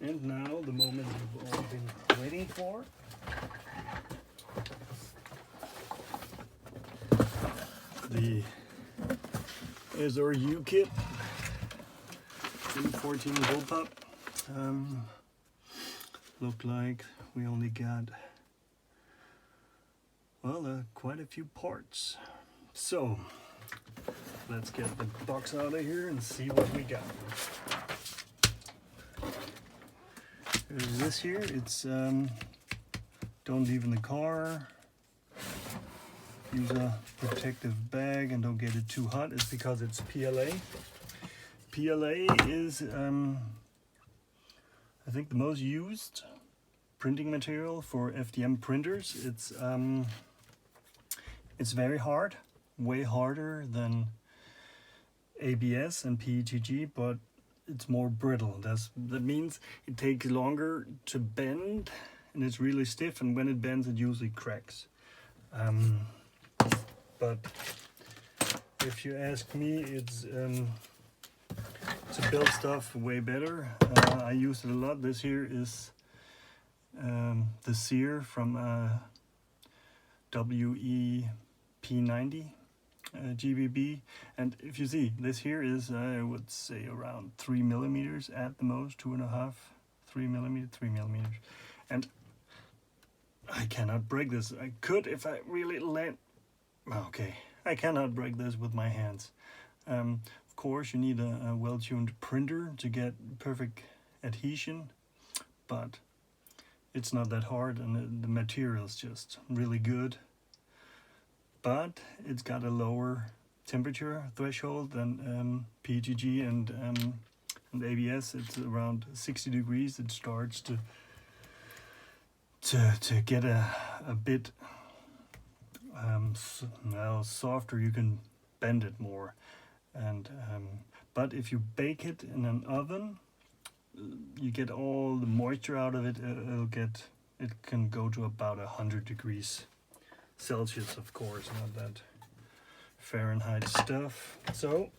And now the moment you've all been waiting for. The SRU kit, M14 Bullpup. Looked like we only got, well, quite a few parts. So let's get the box out of here and see what we got. This here, it's don't leave in the car. Use a protective bag and don't get it too hot. It's because it's PLA. PLA is, I think, the most used printing material for FDM printers. It's very hard, way harder than ABS and PETG, but it's more brittle. That means it takes longer to bend, and it's really stiff, and when it bends it usually cracks. But if you ask me, it's to build stuff way better. I use it a lot. This here is the sear from WEP90 GBB, and if you see, this here is I would say around 3 millimeters at the most, 2.5, 3 millimeters, and I cannot break this. I could if I really let. Okay, I cannot break this with my hands. Of course, you need a well-tuned printer to get perfect adhesion, but it's not that hard, and the material is just really good. But it's got a lower temperature threshold than PETG and ABS. It's around 60 degrees. It starts to get a bit softer. You can bend it more, and but if you bake it in an oven, you get all the moisture out of it. It can go to about 100 degrees Celsius, of course, not that Fahrenheit stuff. So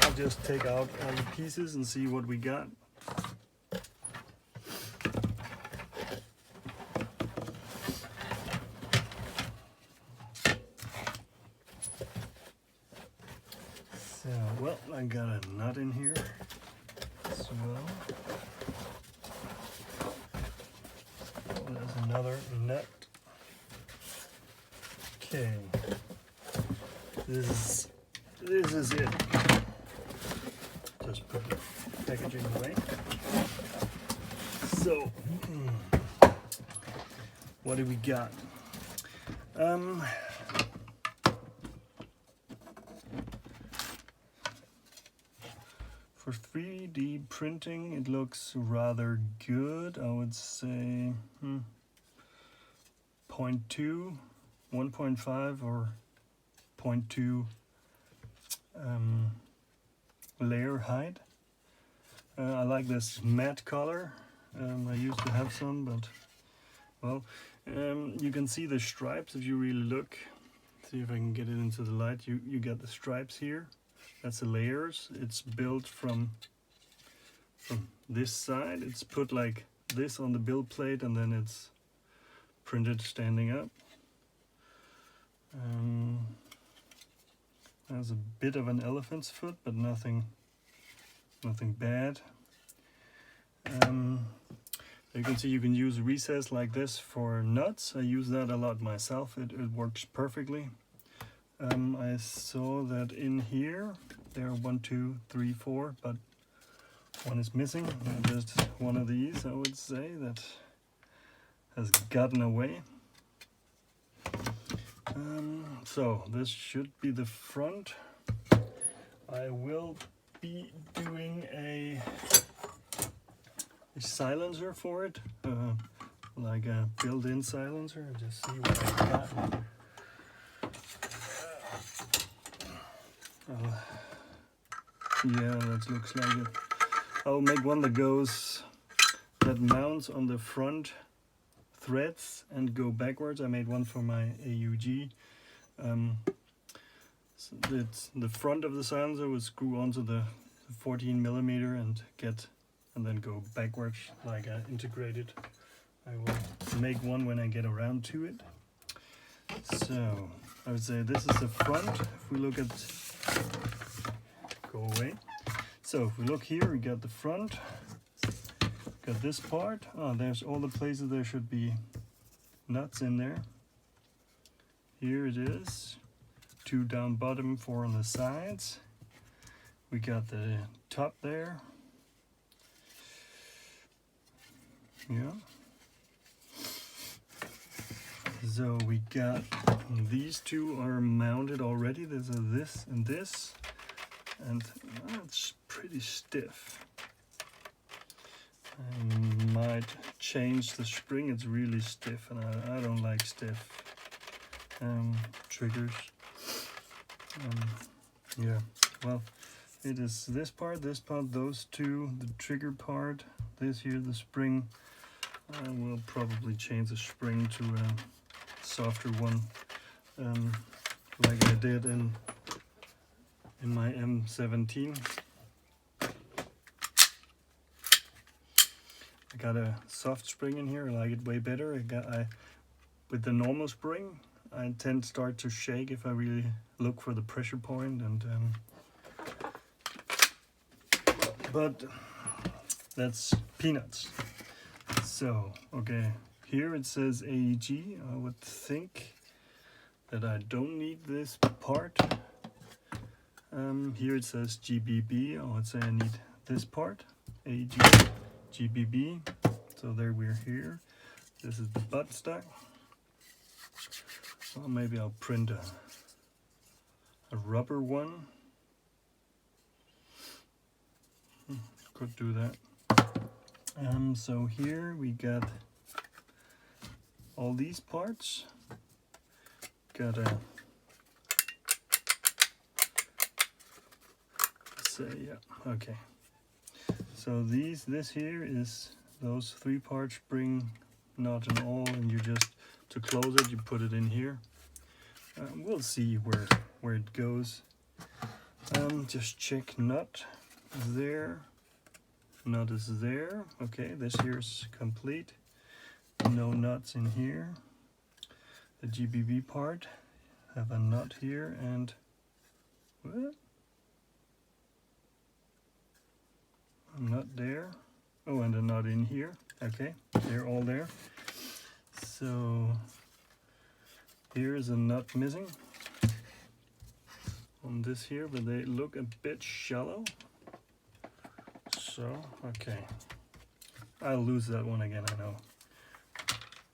I'll just take out all the pieces and see what we got. So, well, I got a nut in here as well. There's another nut. Okay, this is it. Just put the packaging away. So, what do we got? For 3D printing, it looks rather good. I would say 0.2, 1.5 or 0.2 layer height. I like this matte color. I used to have some, but well, you can see the stripes if you really look. See if I can get it into the light. You get the stripes here. That's the layers. It's built from this side. It's put like this on the build plate, and then it's printed standing up. There's a bit of an elephant's foot, but nothing bad. You can see you can use a recess like this for nuts. I use that a lot myself. It works perfectly. I saw that in here there are 1, 2, 3, 4, but one is missing. Just one of these, I would say, that has gotten away. So this should be the front. I will be doing a silencer for it, like a built-in silencer. Just see what I got. Yeah, that looks like it. I'll make one that mounts on the front threads and go backwards. I made one for my AUG. So it's the front of the silencer would screw onto the 14mm and then go backwards like I integrated. I will make one when I get around to it. So I would say this is the front. If we look at, go away. So if we look here, we got the front, got this part. Oh, there's all the places there should be nuts in there. Here it is, 2 down bottom, 4 on the sides. We got the top there. Yeah. So we got these 2 are mounted already. There's this and this, and it's pretty stiff. I might change the spring. It's really stiff, and I don't like stiff triggers. Yeah, well, it is this part, those 2, the trigger part, this here, the spring. I will probably change the spring to a softer one, like I did in my M14. I got a soft spring in here. I like it way better. With the normal spring, I tend to start to shake if I really look for the pressure point, and but that's peanuts. So okay, here it says AEG. I would think that I don't need this part. Here it says GBB. I would say I need this part, AEG GBB. So there we're here. This is the buttstock. Well, maybe I'll print a rubber one. Could do that. So here we got all these parts. Got a yeah, okay. So this here is those 3 parts, spring, nut and all, and you just, to close it, you put it in here. We'll see where it goes. Just check nut is there, nut is there. Okay, this here is complete. No nuts in here. The GBB part, have a nut here and what? A nut there. Oh, and a nut in here. Okay, they're all there. So here's a nut missing on this here, but they look a bit shallow. So, okay. I'll lose that one again, I know.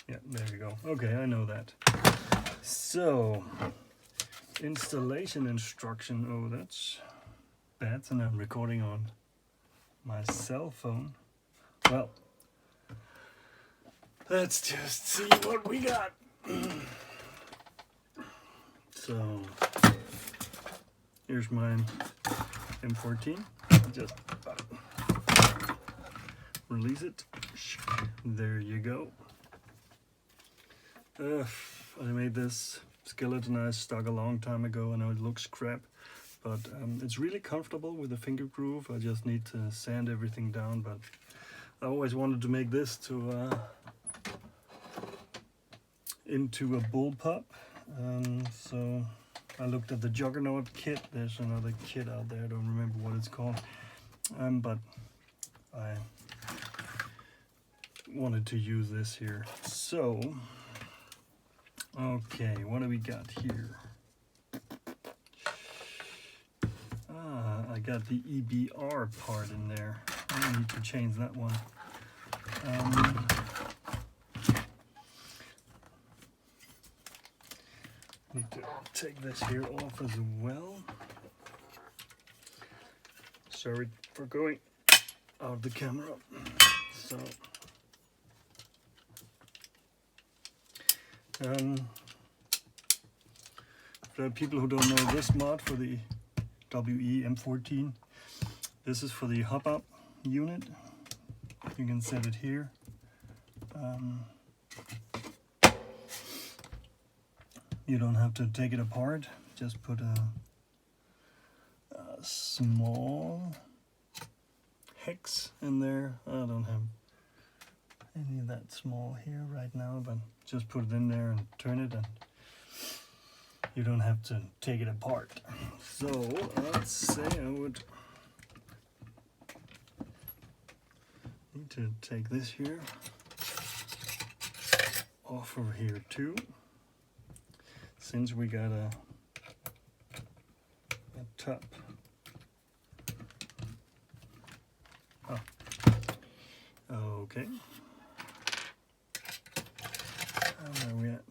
Yeah, there we go. Okay, I know that. So, installation instruction. Oh, that's bad, and I'm recording on my cell phone. Well, let's just see what we got. So, here's my M14. Just release it. There you go. I made this skeletonized stock a long time ago. I know it looks crap, but it's really comfortable with the finger groove. I just need to sand everything down, but I always wanted to make this into a bullpup. So I looked at the Juggernaut kit. There's another kit out there, I don't remember what it's called, but I wanted to use this here. So okay, what do we got here? I got the EBR part in there. I need to change that one. Need to take this here off as well. Sorry for going out of the camera. So for people who don't know this mod for the WE M14, this is for the hop-up unit. You can set it here. You don't have to take it apart. Just put a small hex in there. I don't have any that small here right now, but just put it in there and turn it, and you don't have to take it apart. So let's say I would need to take this here off of here too, since we got a top. Oh. Okay. Where are we at?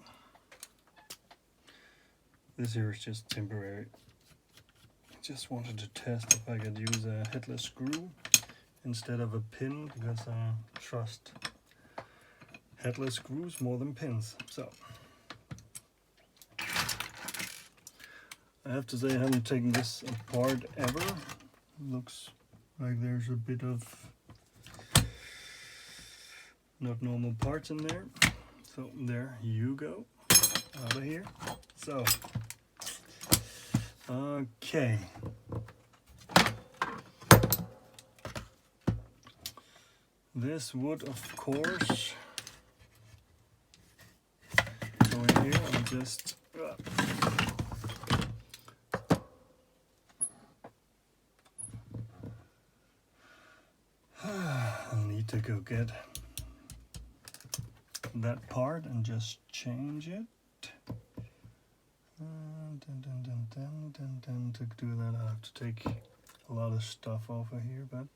This here is just temporary. I just wanted to test if I could use a headless screw instead of a pin, because I trust headless screws more than pins. So I have to say I haven't taken this apart ever. Looks like there's a bit of not normal parts in there. So there you go, out of here. So, okay. This would, of course, go in here and just I'll need to go get that part and just change it. To do that, I have to take a lot of stuff off of here, but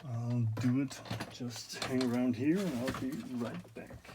I'll do it. Just hang around here and I'll be right back.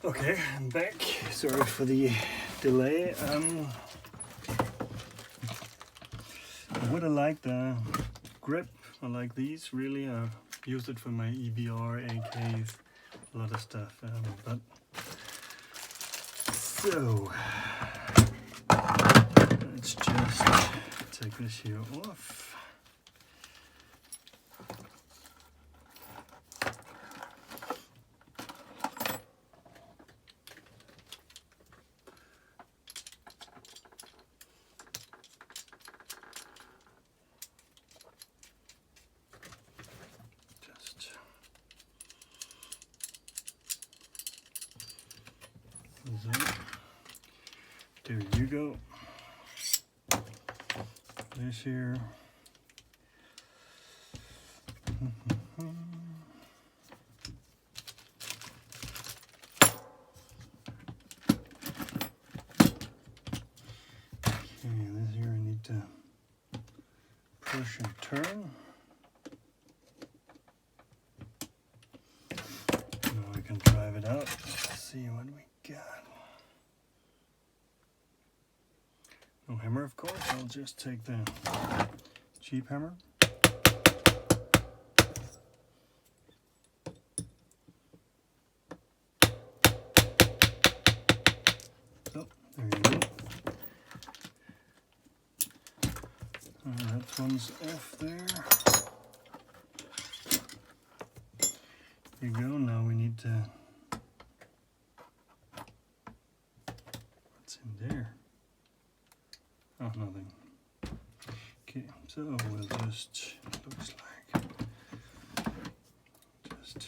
Okay, I'm back. Sorry for the delay. I would have liked the grip. I like these, really. I've used it for my EBR, AKs, a lot of stuff. But so this here off. There you go. This here. Okay, this here I need to push and turn. Now we can drive it out. Let's see what we got. No hammer, of course. I'll just take the cheap hammer. Oh, there you go. That one's off there. Here you go. Now we need to. What's in there? Oh, nothing. Okay, so we'll just, looks like, just,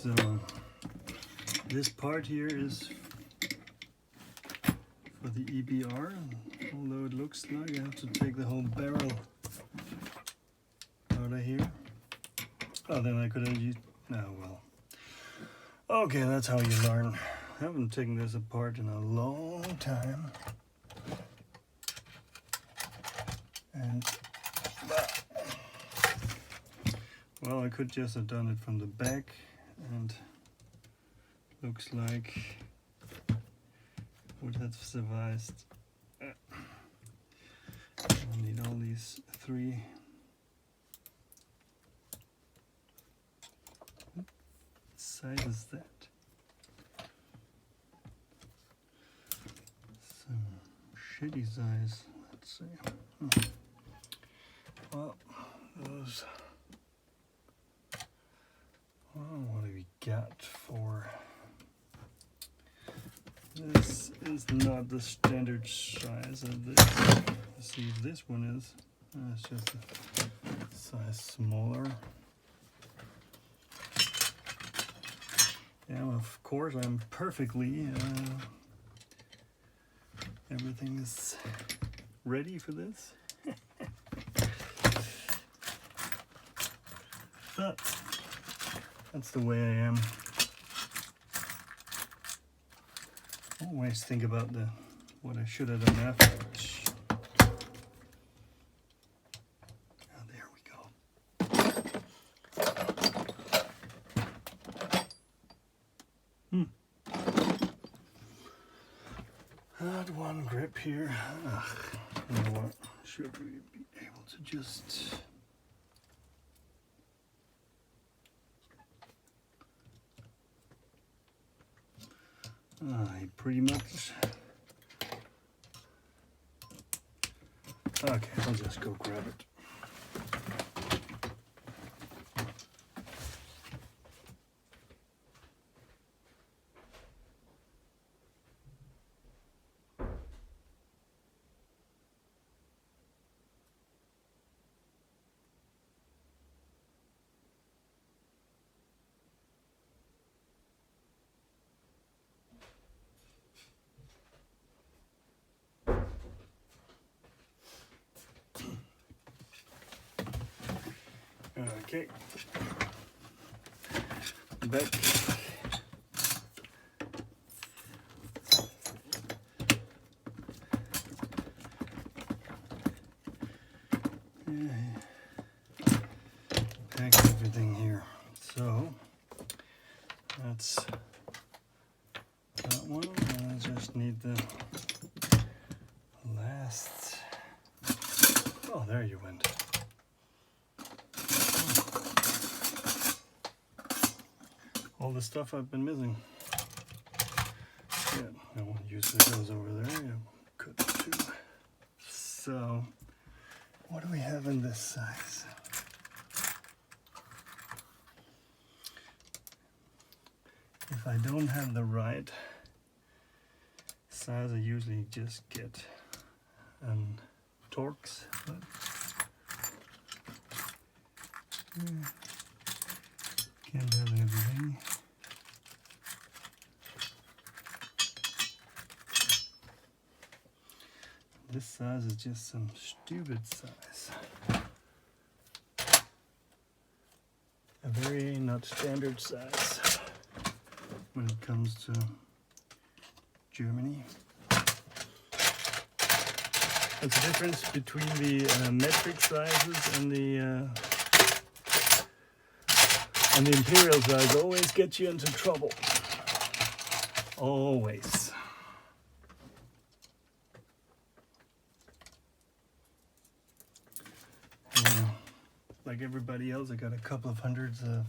so this part here is for the EBR, although it looks like I have to take the whole barrel out of here. Oh, then I could have used, oh well. Okay, that's how you learn. I haven't taken this apart in a long time. And, well, I could just have done it from the back, and looks like would have sufficed. I need all these three. What size is that? Some shitty size. Let's see. Well, those. Well, what do we got for? This is not the standard size of this. Let's see if this one is. It's just a size smaller. Yeah, of course, I'm perfectly. Everything is ready for this. But that's the way I am. Always think about what I should have done afterwards. Oh, there we go. Add one grip here. Ugh, you know what? Should we be able to just... I pretty much... Okay, I'll just go grab it. Okay, back. Pack everything here. So that's that one. I just need the last. Oh, there you went. All the stuff I've been missing. Yeah, no, usually it goes over there. Yeah, cut two. So, what do we have in this size? If I don't have the right size, I usually just get Torx. But, can't have everything. This size is just some stupid size. A very not standard size when it comes to Germany. That's the difference between the metric sizes and the imperial size. Always get you into trouble. Always. Like everybody else, I got a couple of hundreds of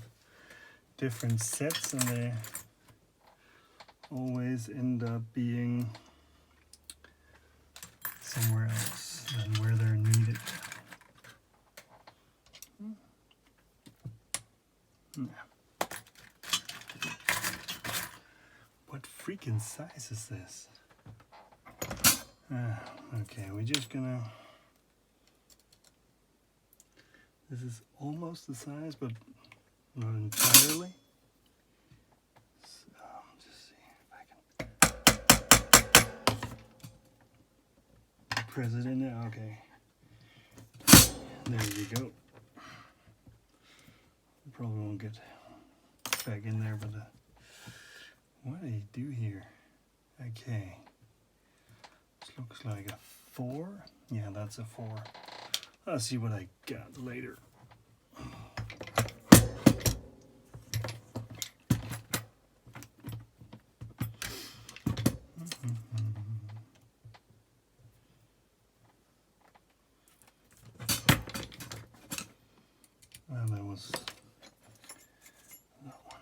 different sets, and they always end up being somewhere else than where they're needed. What freaking size is this? Okay, we're just gonna... This is almost the size, but not entirely. So, just see if I can press it in there. Okay. There you go. Probably won't get back in there, but what do you do here? Okay. This looks like a 4. Yeah, that's a 4. I'll see what I got later. And that was that one.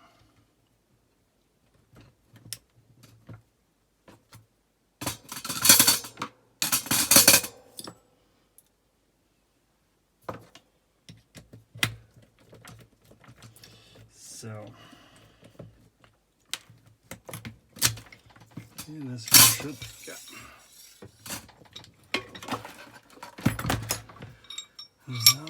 So, this should, yeah. So,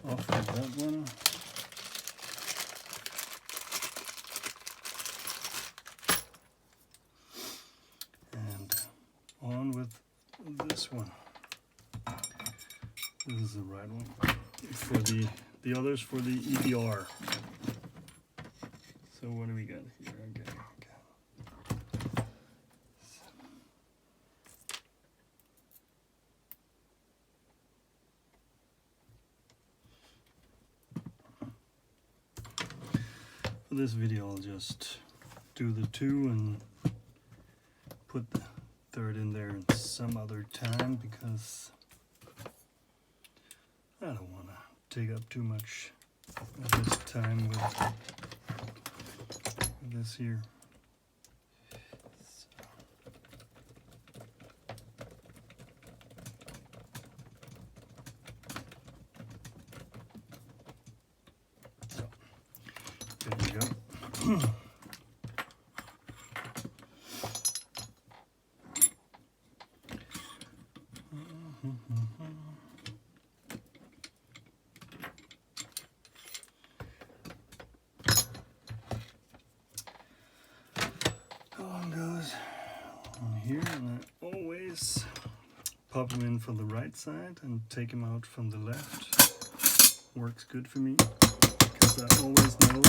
off with that one. And on with this one. This is the right one for the others for the EBR. So what do we got here? Okay. For this video, I'll just do the 2 and put the 3rd in there in some other time, because I don't want to take up too much of this time with this here. So, there we go. Here, and I always pop them in from the right side and take them out from the left. Works good for me, because I always know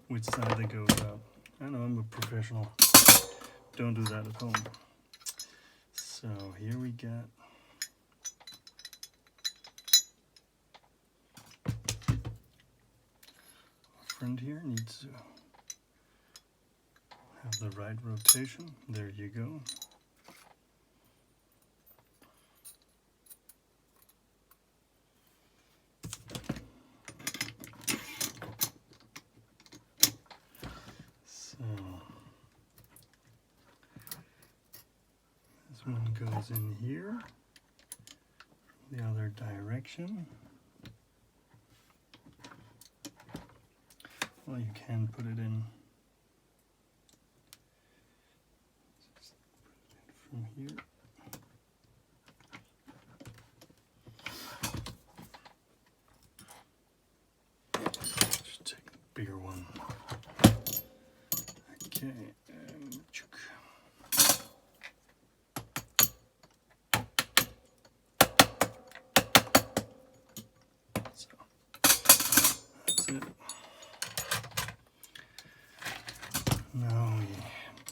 which side they go out. I know I'm a professional. Don't do that at home. So here we got friend here, needs to have the right rotation. There you go. This one goes in here, the other direction. Well, you can put it in from here. Just take the bigger one. Okay, and chook. So that's it. Now we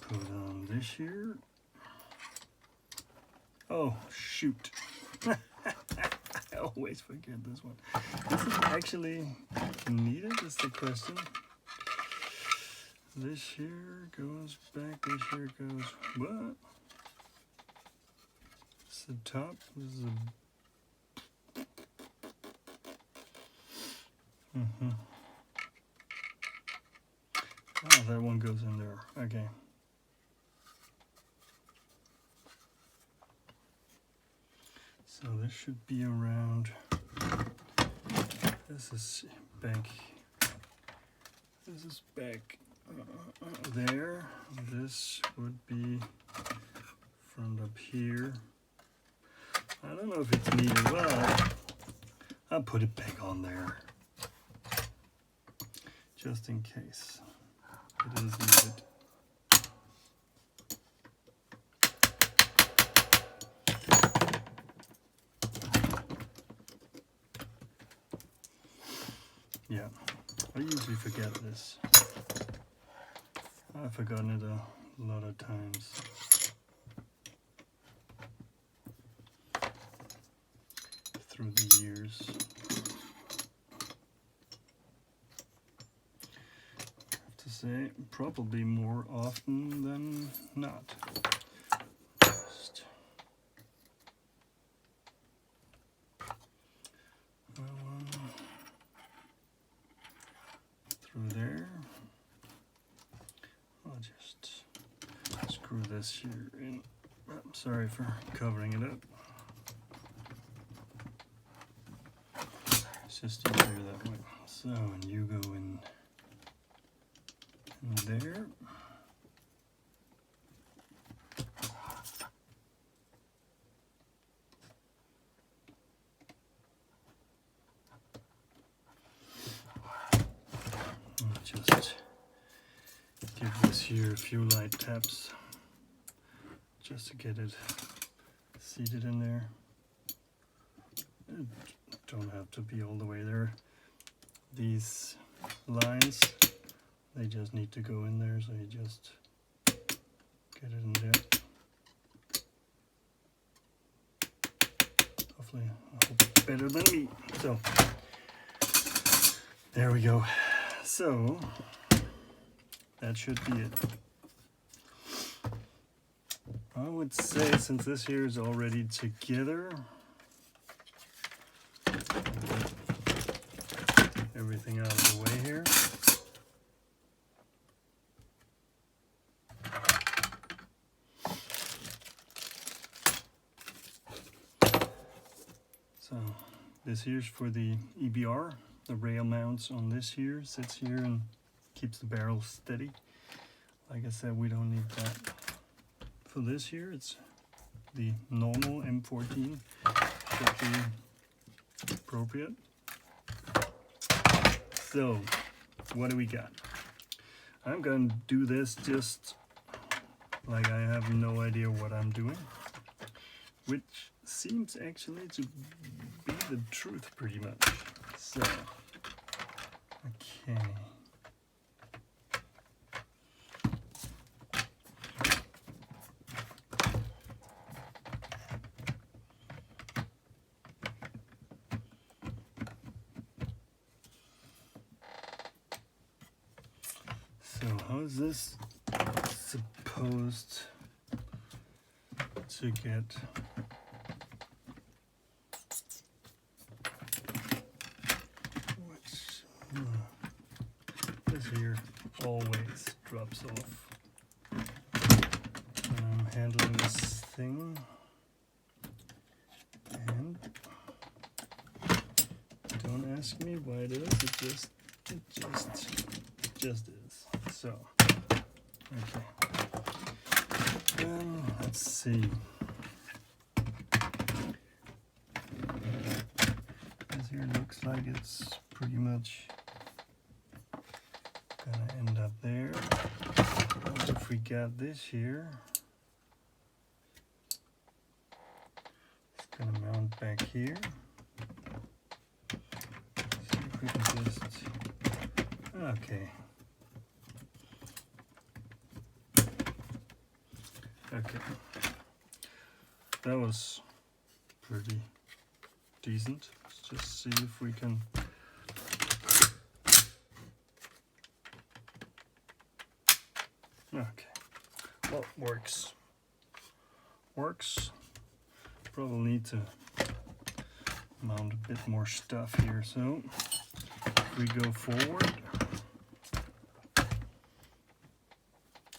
put on this here. Oh, shoot. I always forget this one. Is it actually needed, is the question. This here goes back, this here goes, what? This is the top, this is a... Oh, that one goes in there, okay. So this should be around, this is back there. This would be from up here. I don't know if it's needed. Well, I'll put it back on there, just in case it is needed. Yeah, I usually forget this. I've forgotten it a lot of times. Through the years. I have to say, probably more often than not. Just through there. I'll just screw this here in. I'm sorry for covering it up. It's just easier that way. So, and you go in there. Just give this here a few light taps just to get it seated in there. It don't have to be all the way there. These lines, they just need to go in there, so you just get it in there. Hopefully, I hope better than me. So, there we go. So, that should be it. I would say, since this here is already together, everything out of the way here. So, this here's for the EBR. The rail mounts on this here, sits here and keeps the barrel steady. Like I said, we don't need that. For this here, it's the normal M14. Should be appropriate. So, what do we got? I'm going to do this just like I have no idea what I'm doing, which seems actually to be the truth pretty much. So, okay. So how is this supposed to get this here always drops off when I'm handling this thing, and don't ask me why it is. It just is. So, okay. Let's see. This here looks like it's pretty much gonna end up there. If we got this here, it's gonna mount back here. See if we can just, okay. Okay, that was pretty decent. Let's just see if we can. Okay, well, works. Probably need to mount a bit more stuff here. So if we go forward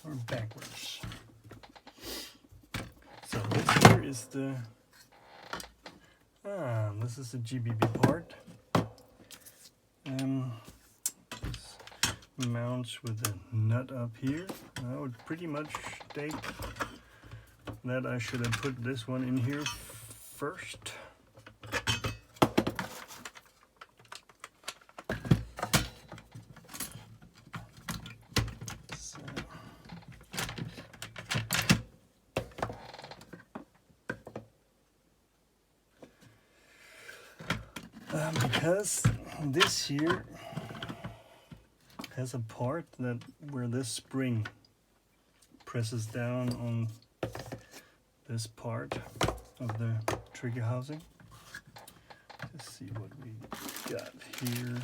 or backwards. So this here is the this is the GBB part. This mounts with a nut up here. I would pretty much state that I should have put this one in here first. Because this here has a part that where this spring presses down on this part of the trigger housing. Let's see what we got here.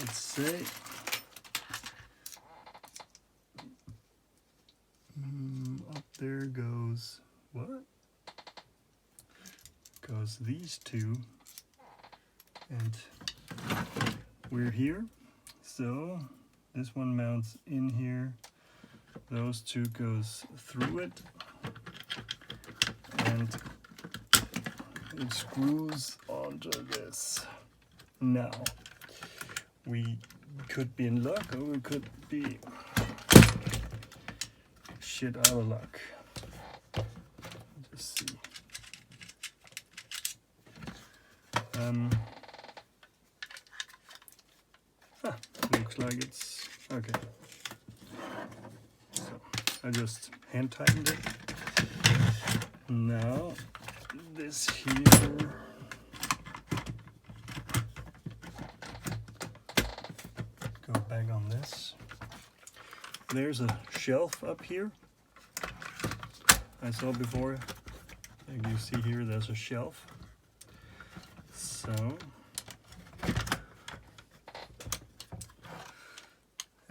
Let's say up there goes what? Goes these two. And we're here, so this one mounts in here, those two goes through it, and it screws onto this. Now, we could be in luck, or we could be shit out of luck. Just see. Looks like it's okay. So I just hand tightened it. Now this here go back on this. There's a shelf up here. I saw before. Like you see here, there's a shelf. So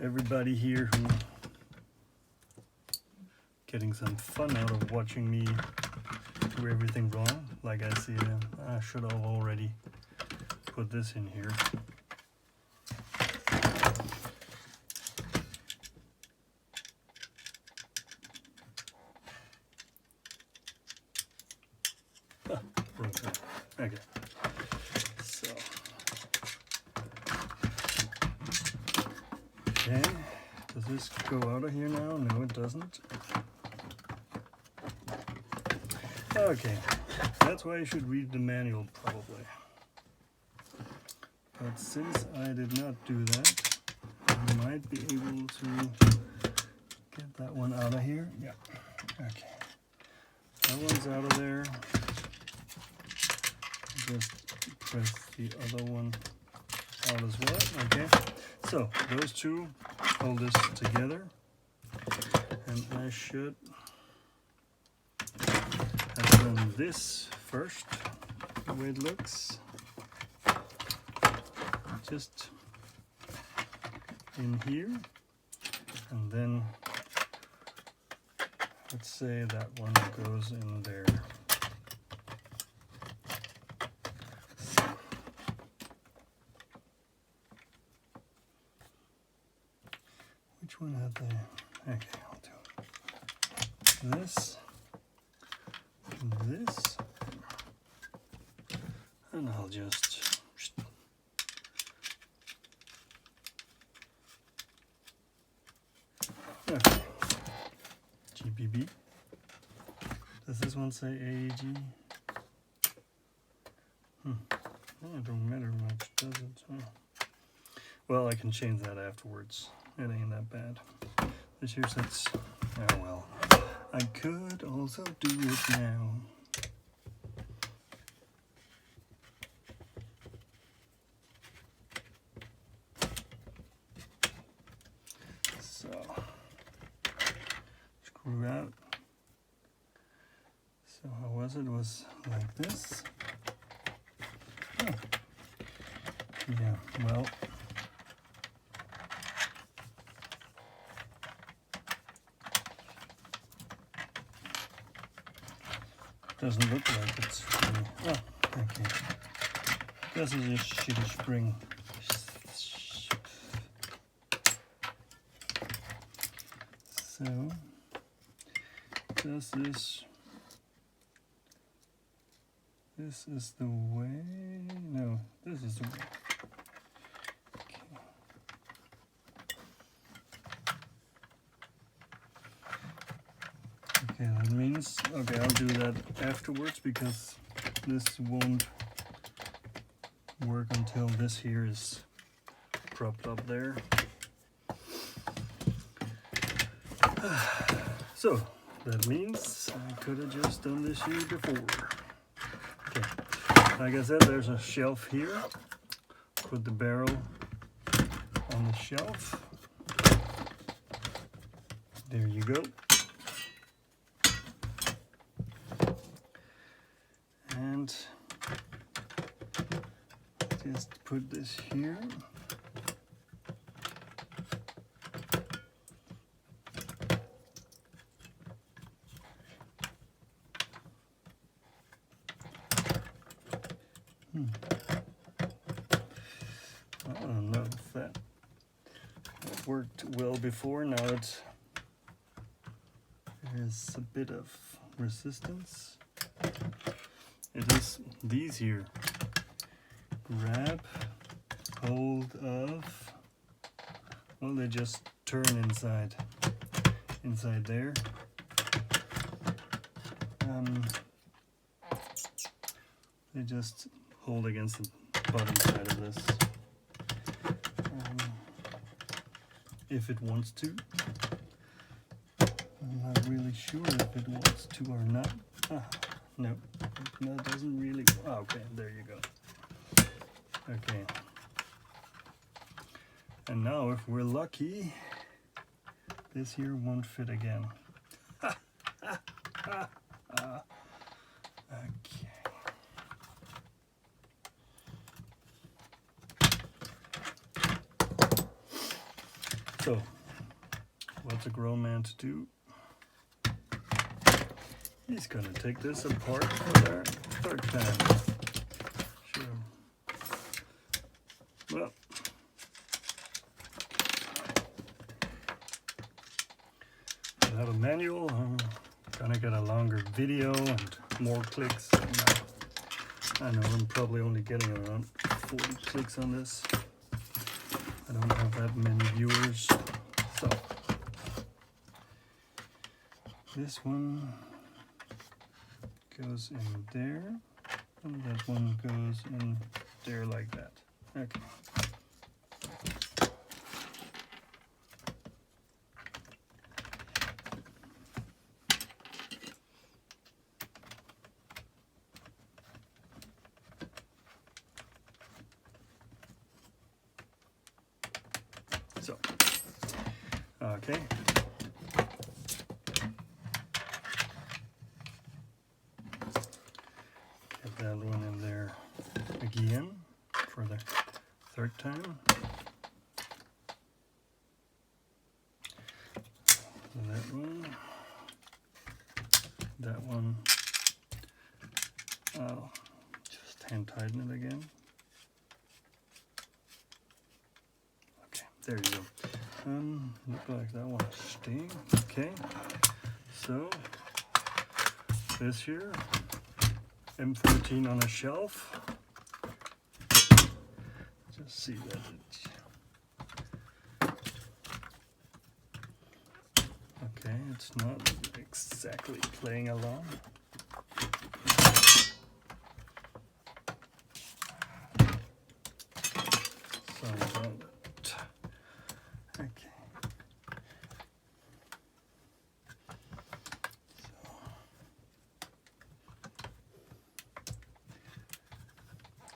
everybody here who getting some fun out of watching me do everything wrong, like I see, I should have already put this in here. Okay. So. Okay. Does this go out of here now? No, it doesn't. Okay. That's why you should read the manual, probably. But since I did not do that, I might be able to get that one out of here. Yeah. Okay. That one's out of there. Just press the other one out as well. Okay. So those two hold this together, and I should have done this first, the way it looks. Just in here, and then let's say that one goes in there. Which one had the, okay, I'll do this, this, and I'll just okay. GBB. Does this one say AEG? It don't matter much, does it? Oh. Well, I can change that afterwards. It ain't that bad. This here says, oh well. I could also do it now. So, screw out. So how was it? It was like this. Oh. Yeah, well. Doesn't look like it's really, oh, okay. This is just shitty spring. So, does this is the way, no, this is the way. Okay, that means, okay, I'll do that afterwards because this won't work until this here is propped up there. So, that means I could have just done this here before. Okay, like I said, there's a shelf here. Put the barrel on the shelf. There you go. And just put this here. I don't know if that worked well before. Now there's a bit of resistance. It is these here. Grab hold of, well, they just turn inside there. They just hold against the bottom side of this. If it wants to. I'm not really sure if it wants to or not. No, that doesn't really. Oh, okay, there you go. Okay. And now, if we're lucky, this here won't fit again. Okay. So, what's a grown man to do? He's gonna take this apart for our third time. Sure. Well, I have a manual. I'm gonna get a longer video and more clicks. I know I'm probably only getting around 40 clicks on this. I don't have that many viewers, so this one goes in there, and that one goes in there like that. Okay. So, okay. Get that one in there again for the third time. That one, I'll just hand tighten it again. Okay, there you go. Look like that one's staying. Okay, so this here, M14 on a shelf. Just see that okay, it's not exactly playing along. Sorry about that. Okay.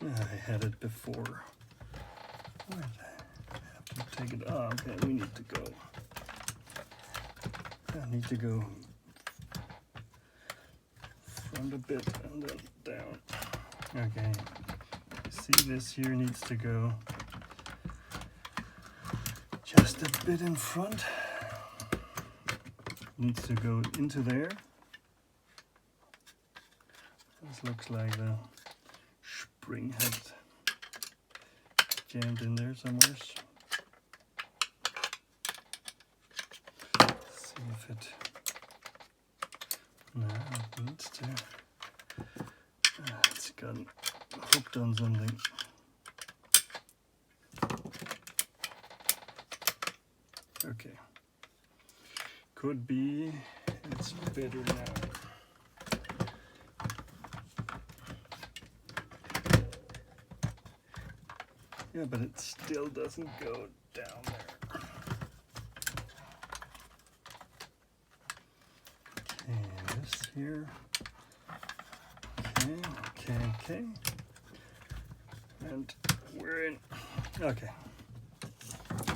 I had it before. I have to take it. Oh, okay, we need to go. I need to go front a bit and then down. Okay. See, this here needs to go just a bit in front. Needs to go into there. This looks like the spring had jammed in there somewhere. See if it. No, it needs to. It's gotten hooked on something. Okay. Could be it's better now. Yeah, but it still doesn't go down there. Okay, this here. Okay. And we're in. Okay.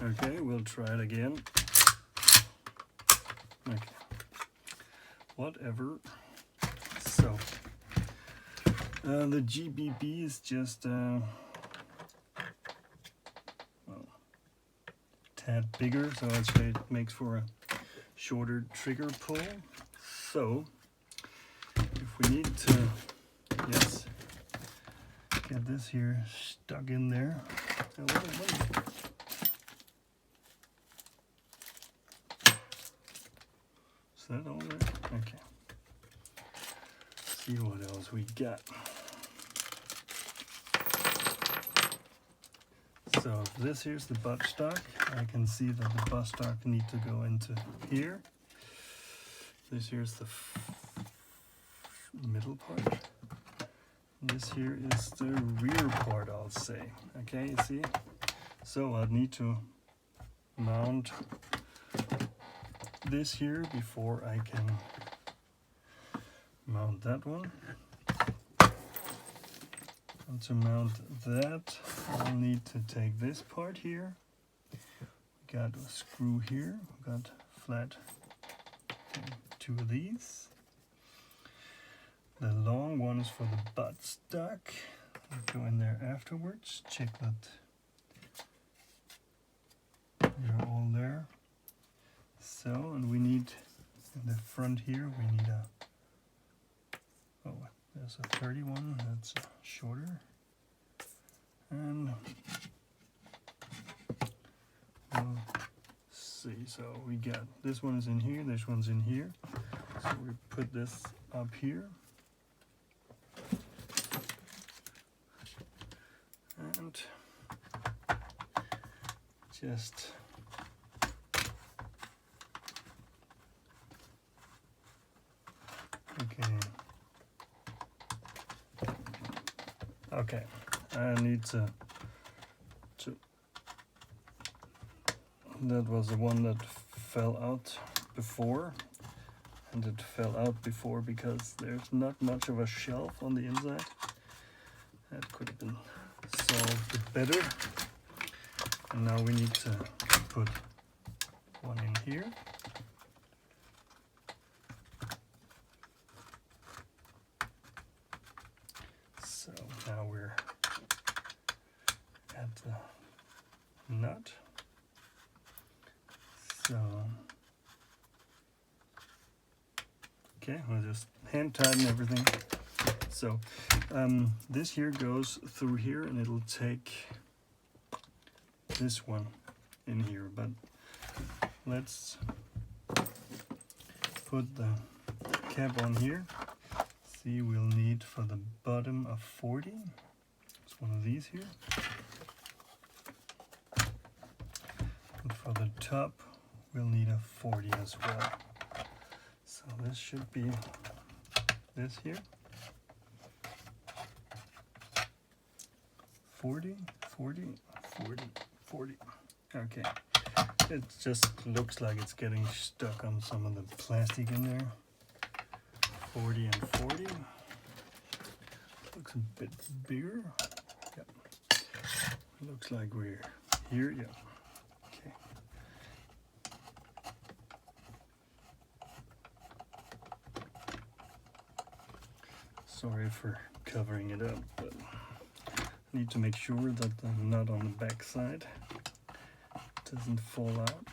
Okay, we'll try it again. Okay. Whatever. So, the GBB is just tad bigger, so it makes for a shorter trigger pull. So, if we need to, yes, get this here stuck in there. Is that all there? Okay. See what else we got. So this here's the buttstock. I can see that the buttstock need to go into here. This here's the middle part. This here is the rear part, I'll say. Okay, you see? So I need to mount this here before I can mount that one. And to mount that, I'll need to take this part here. We got a screw here. We got flat two of these. The long one is for the buttstock. I'll go in there afterwards. Check that you're all there. So, and we need in the front here, we need a, oh, there's a 31, that's shorter. And we'll see, so we got, this one is in here, this one's in here. So we put this up here. And just okay, I need to that was the one that fell out before, and it fell out before because there's not much of a shelf on the inside. That could have been solved better. And now we need to put one in here. So now we're at the nut. So, okay, we'll just hand tighten everything. So this here goes through here and it'll take this one in here, but let's put the cap on here. see, we'll need for the bottom of 40. It's one of these here. And for the top, we'll need a 40 as well. So this should be this here. 40, 40, 40, 40. Okay. It just looks like it's getting stuck on some of the plastic in there. 40 and 40. Looks a bit bigger. Yep. Looks like we're here. Yep. Okay. Sorry for covering it up, but I need to make sure that the nut on the back side doesn't fall out.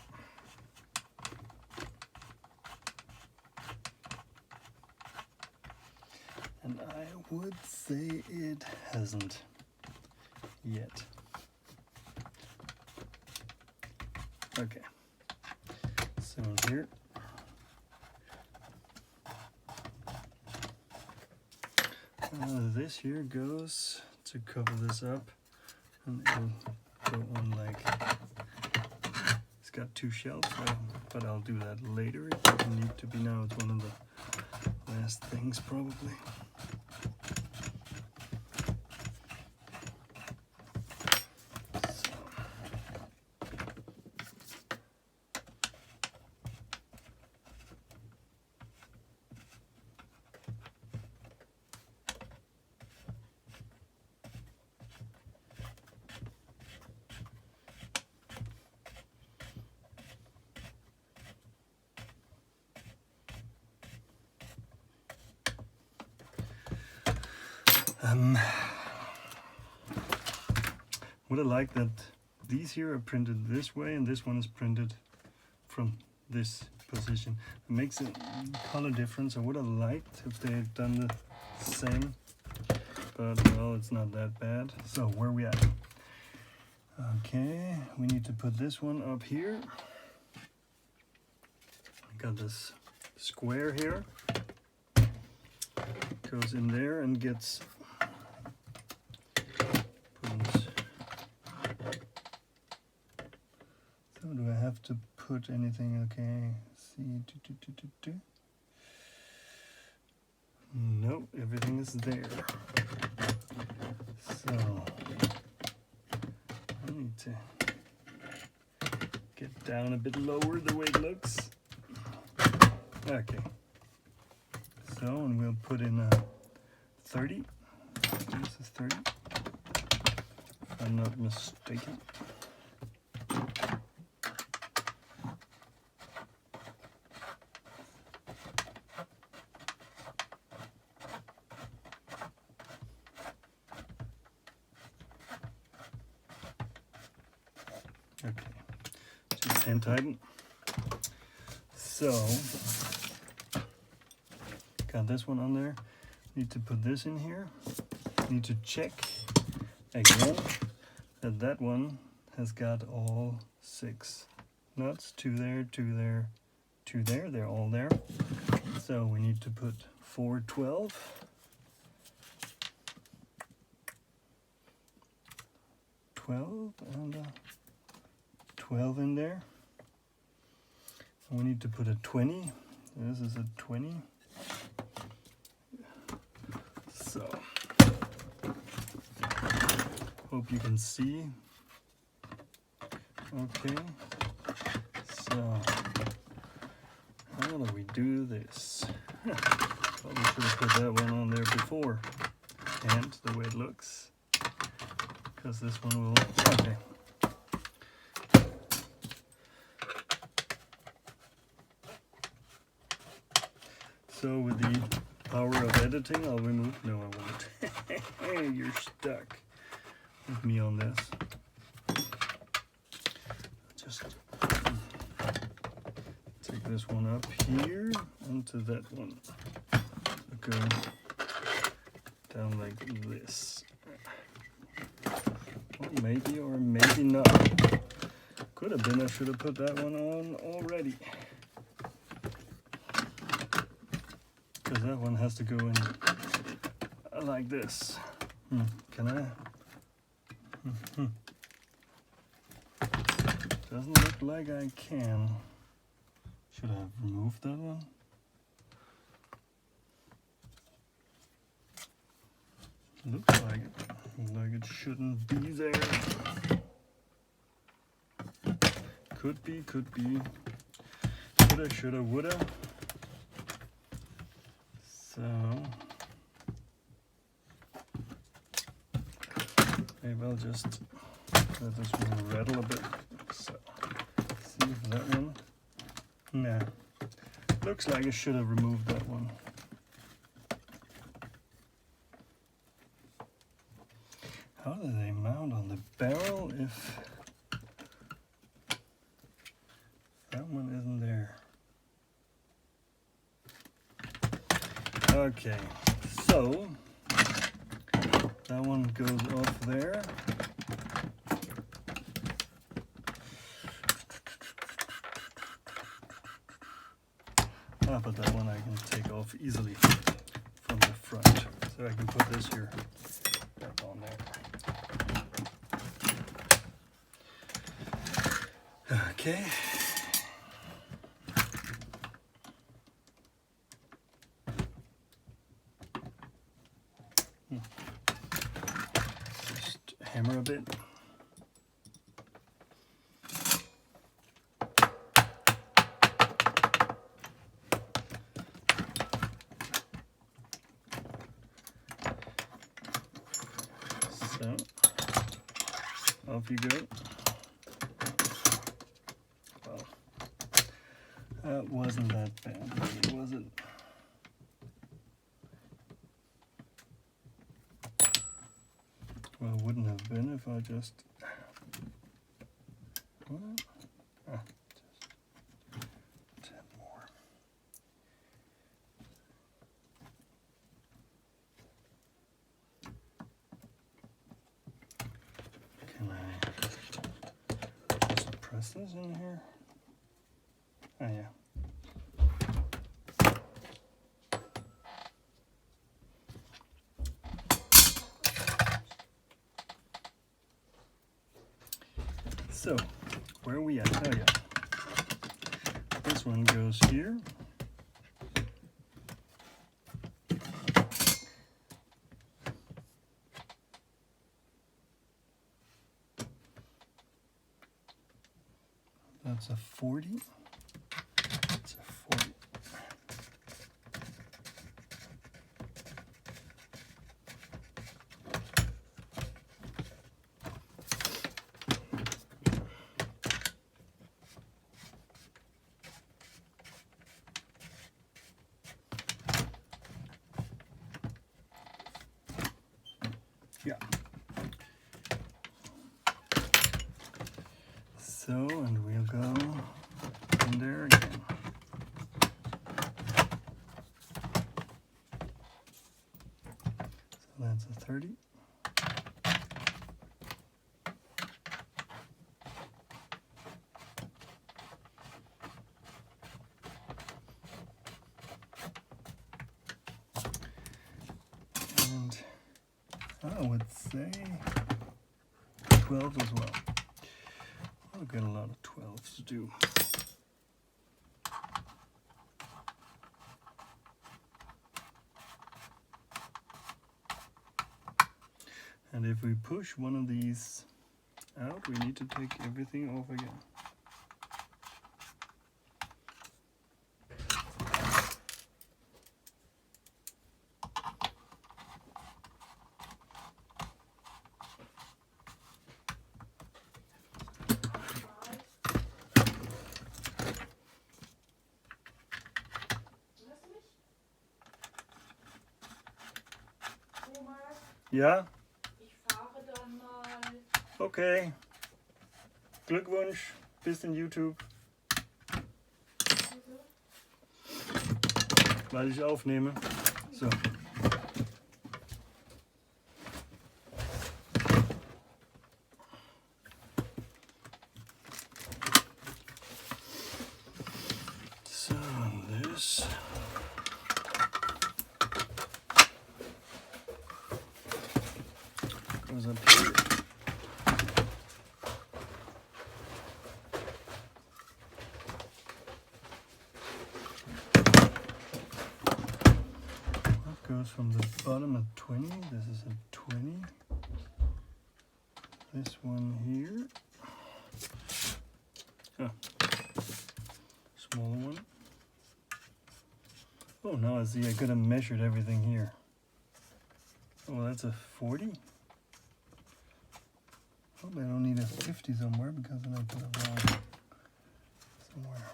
And I would say it hasn't yet. Okay, so here. This here goes to cover this up, and it'll go on like, it's got two shelves, but I'll do that later. It doesn't need to be now, it's one of the last things probably. Would I like that these here are printed this way and this one is printed from this position. It makes a color difference. I would have liked if they had done the same, but well, it's not that bad. So where are we at? Okay, we need to put this one up here. I got this square here. Goes in there and gets so do I have to put anything? Okay, see, no, everything is there. So I need to get down a bit lower the way it looks. Okay. So, and we'll put in a 30. This is 30, if I'm not mistaken. Okay, just hand tighten. So, got this one on there. Need to put this in here. Need to check again that that one has got all 6 nuts. 2 there, 2 there, 2 there. They're all there. So we need to put 4 12. 12 and 12 in there. And we need to put a 20. This is a 20. So, hope you can see. Okay, so how do we do this? Probably should have put that one on there before, and the way it looks, because this one will, okay. So with the power of editing, I'll remove, no I won't. You're stuck with me on this. Just take this one up here into that one. Go down like this. Or maybe not. Could have been I should have put that one on already. because that one has to go in like this. Can I? Doesn't look like I can. Should I have removed that one? Looks like it shouldn't be there. Could be. Coulda, shoulda, woulda. So maybe I'll just let this one rattle a bit. So see if that one. Nah. Looks like I should have removed that one. How do they mount on the barrel if that one isn't there? Okay, so that one goes off there. But that one I can take off easily from the front. So I can put this here back on there. Okay. Just hammer a bit. So, off you go. Well, that wasn't that bad, really, was it? Well, it wouldn't have been if I just... What? Ah, just 10 more. Can I just press this in here? Oh yeah. So, where are we at? Oh yeah. This one goes here. That's a 40. That's a 40. Yeah. So, and we'll go in there again. So that's a 30. And I would say 12 as well. I've got a lot of 12s to do. And if we push one of these out, we need to take everything off again. Ja? Ich fahre dann mal. Okay. Glückwunsch. Bis in YouTube. Weil ich aufnehme. So. So, this. up here. That goes from the bottom at 20. This is a 20. This one here. Oh, smaller one. Oh, now I see I could have measured everything here. Oh, that's a 40. Hope I don't need a 50 somewhere because then I put it wrong somewhere.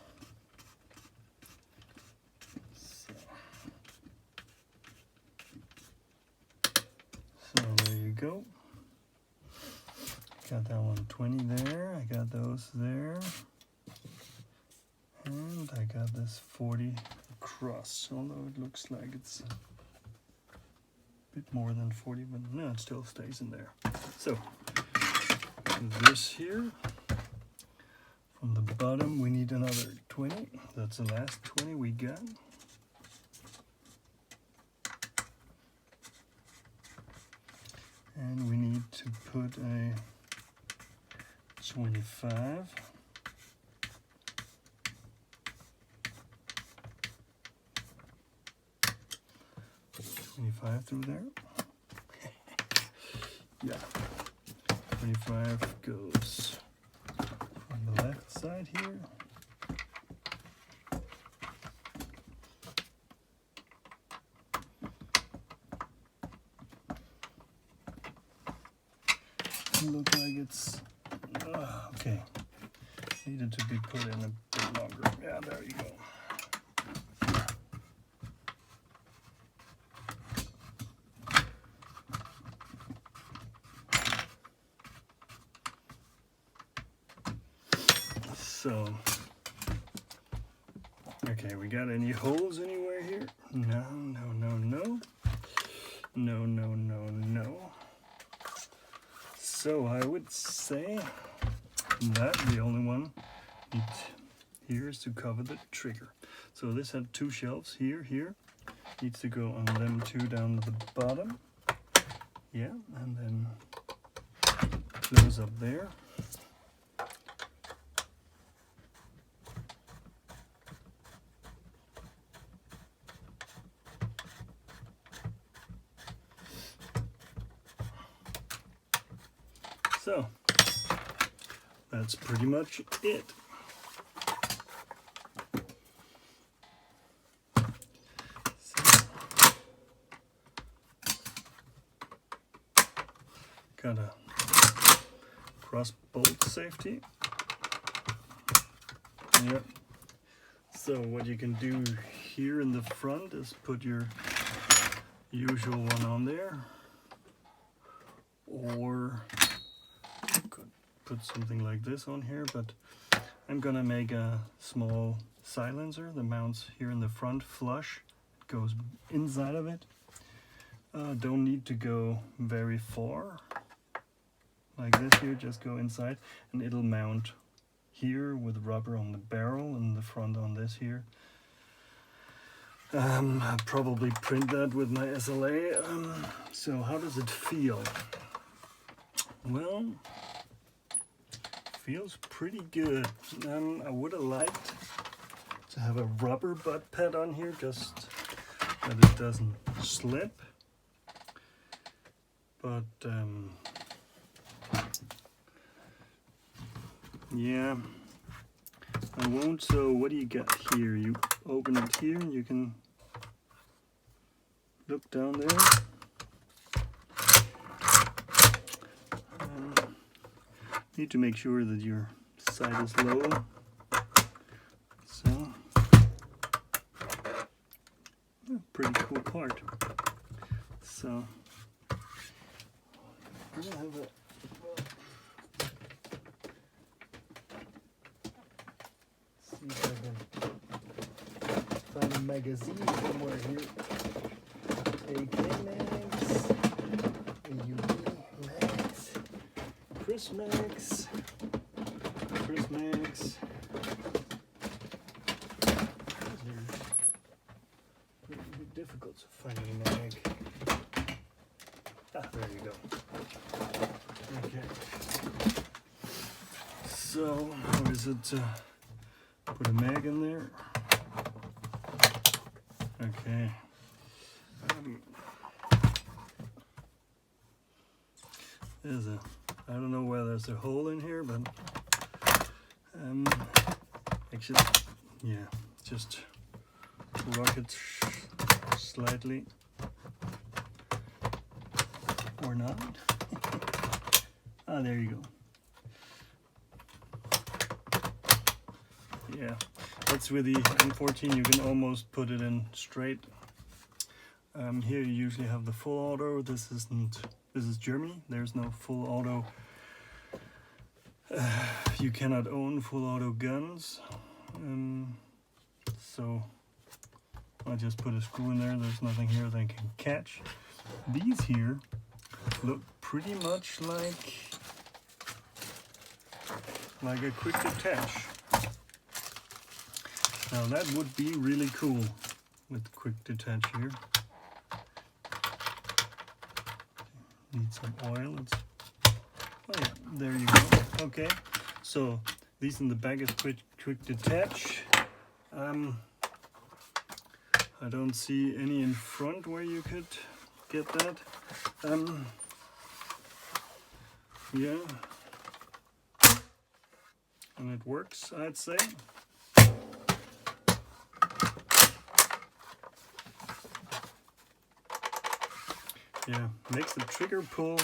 So there you go. Got that one 20 there. I got those there. And I got this 40 across, although it looks like it's a bit more than 40, but no, it still stays in there. So this here, from the bottom we need another 20. That's the last 20 we got. And we need to put a 25. 25 through there. Yeah. 25 goes on the left side here. Look like it's okay. Needed to be put in a bit longer. Yeah, there you go. So, okay, we got any holes anywhere here? No, no, no, no. No, no, no, no. So I would say that the only one here is to cover the trigger. So this had two shelves here, needs to go on them two down to the bottom. Yeah, and then close up there. So that's pretty much it. So, got a cross bolt safety. Yep. So what you can do here in the front is put your usual one on there, or could put something like this on here, but I'm gonna make a small silencer that mounts here in the front flush. It goes inside of it. Don't need to go very far like this here, just go inside and it'll mount here with rubber on the barrel and the front on this here. I'll probably print that with my SLA. So how does it feel? Well, feels pretty good. I would have liked to have a rubber butt pad on here, just that it doesn't slip. But yeah, I won't. So what do you got here? You open it here and you can look down there. Need to make sure that your side is low. So, pretty cool part. So, we'll have a see if I can find a magazine somewhere here. AK mags, AUD mags, Chris mags, Chris mags. They're pretty difficult to find a mag. There you go. Okay. So, or is it? Put a mag in there. Okay. There's a. I don't know whether there's a hole in here, but actually, yeah, just rock it slightly or not. Ah, there you go. Yeah, that's with the M14. You can almost put it in straight. Here you usually have the full auto. This isn't. This is Germany. There's no full auto. You cannot own full auto guns. So I just put a screw in there. There's nothing here that I can catch. These here look pretty much like a quick detach. Now that would be really cool with quick detach here. Need some oil. Oh yeah, there you go. Okay, so these in the back is quick detach. I don't see any in front where you could get that. Yeah, and it works, I'd say. Yeah, makes the trigger pull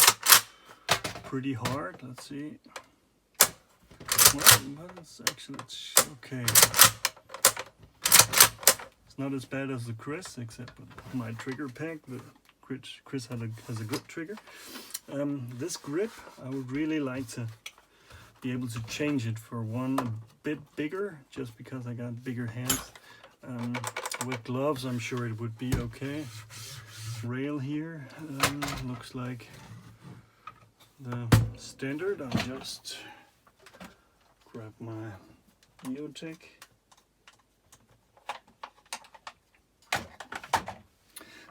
pretty hard. Let's see. Well, it's actually okay. It's not as bad as the Chris, except with my trigger pack. The Chris has a good trigger. This grip, I would really like to be able to change it for one a bit bigger, just because I got bigger hands. With gloves, I'm sure it would be okay. Rail here looks like the standard. I'll just grab my EOTech.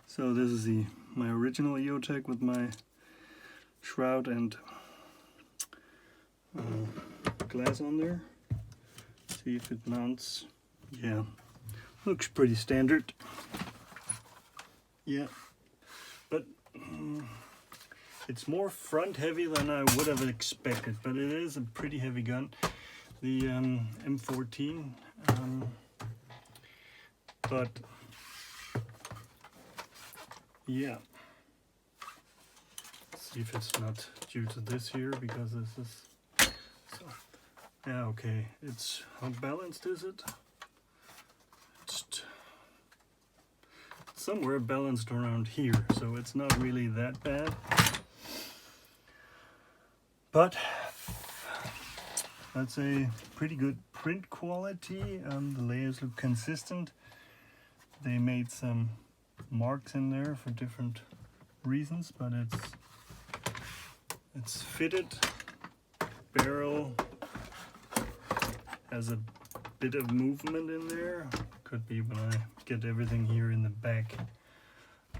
So this is my original EOTech with my shroud and glass on there. See if it mounts. Yeah, looks pretty standard. Yeah. But it's more front heavy than I would have expected, but it is a pretty heavy gun, the M14. But yeah, let's see if it's not due to this here, because this is so. Yeah, okay. It's how balanced is it? It's somewhere balanced around here, so it's not really that bad. But that's a pretty good print quality. The layers look consistent. They made some marks in there for different reasons, but it's fitted. Barrel has a bit of movement in there. Could be when I get everything here in the back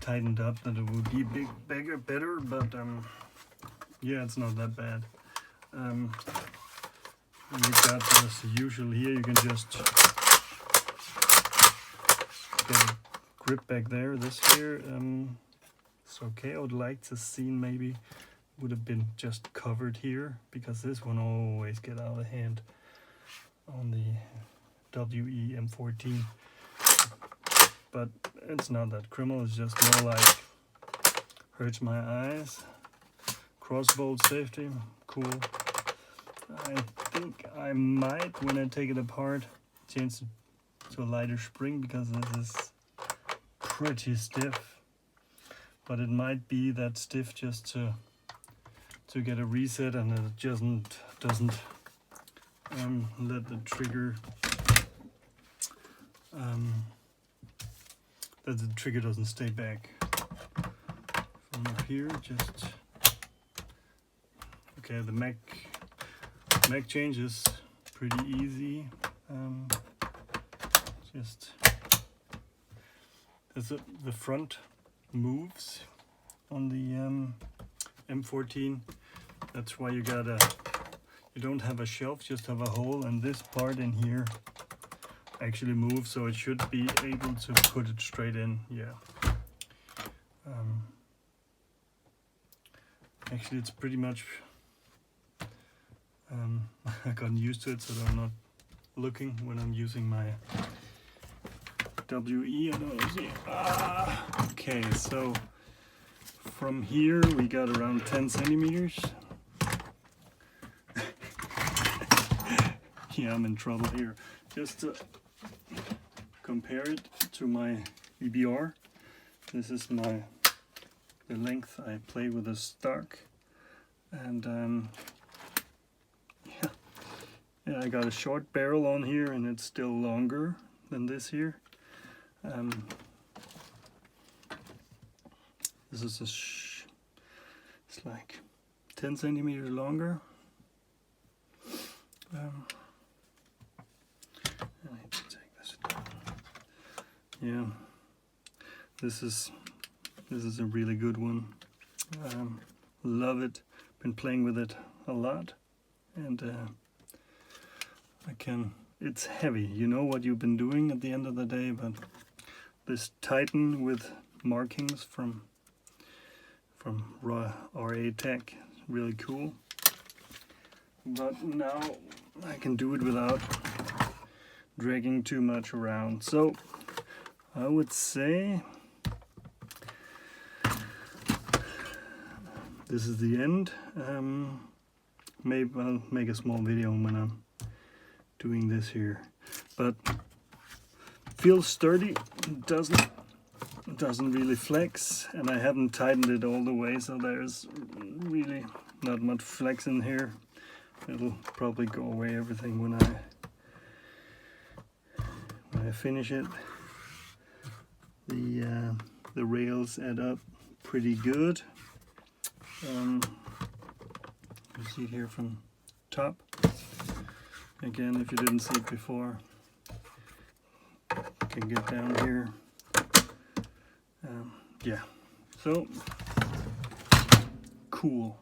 tightened up that it would be bigger, better, but yeah, it's not that bad. You got as usual here. You can just get a grip back there. This here, it's okay. I would like to see maybe would have been just covered here, because this one always get out of hand on the WE M14. But it's not that criminal, it's just more like hurts my eyes. Crossbolt safety, cool. I think I might, when I take it apart, change it to a lighter spring, because this is pretty stiff. But it might be that stiff just to get a reset, and it doesn't let the trigger that the trigger doesn't stay back from up here. Just okay. The mag change is pretty easy. Just as the front moves on the M14. That's why you don't have a shelf, just have a hole, and this part in here actually moves, so it should be able to put it straight in. Yeah. Actually, it's pretty much I gotten used to it, so that I'm not looking when I'm using my WE. I don't see. Okay, so from here we got around 10 centimeters. Yeah, I'm in trouble here. Just to compare it to my EBR, this is the length I play with a stock, and yeah, I got a short barrel on here, and it's still longer than this here. This is it's like 10 centimeters longer. I need to take this down. Yeah, this is a really good one. Love it. Been playing with it a lot, and it's heavy. You know what you've been doing at the end of the day, but this Titan with markings from RA Tech, really cool. But now I can do it without dragging too much around. So I would say this is the end. Maybe I'll make a small video when I'm doing this here, but feels sturdy. Doesn't really flex, and I haven't tightened it all the way, so there's really not much flex in here. It'll probably go away everything when I finish it. The rails add up pretty good. You see it here from top. Again, if you didn't see it before, you can get down here. Yeah, so cool.